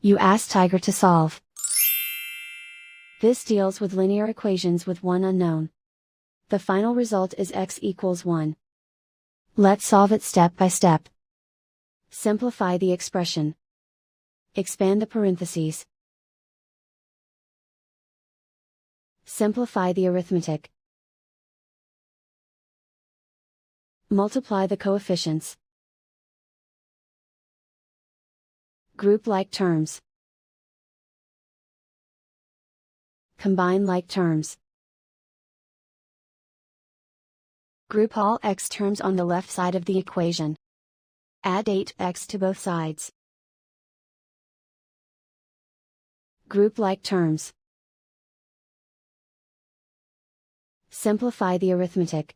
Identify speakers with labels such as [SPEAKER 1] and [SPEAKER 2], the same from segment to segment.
[SPEAKER 1] You ask Tiger to solve. This deals with linear equations with one unknown. The final result is x equals 1. Let's solve it step by step. Simplify the expression. Expand the parentheses. Simplify the arithmetic. Multiply the coefficients. Group like terms. Combine like terms. Group all x terms on the left side of the equation. Add 8x to both sides. Group like terms. Simplify the arithmetic.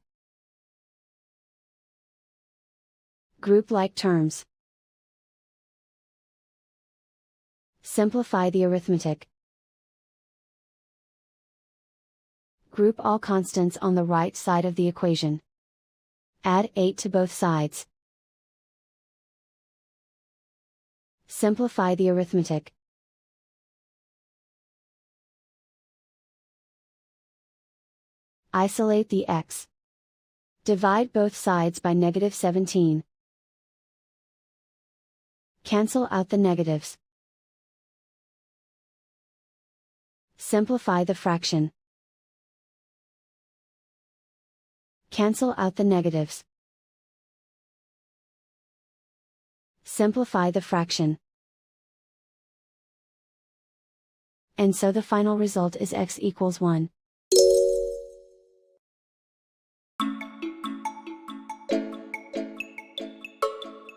[SPEAKER 1] Group like terms. Simplify the arithmetic. Group all constants on the right side of the equation. Add 8 to both sides. Simplify the arithmetic. Isolate the x. Divide both sides by -17. Cancel out the negatives. Simplify the fraction. Cancel out the negatives. Simplify the fraction. And so the final result is x equals 1.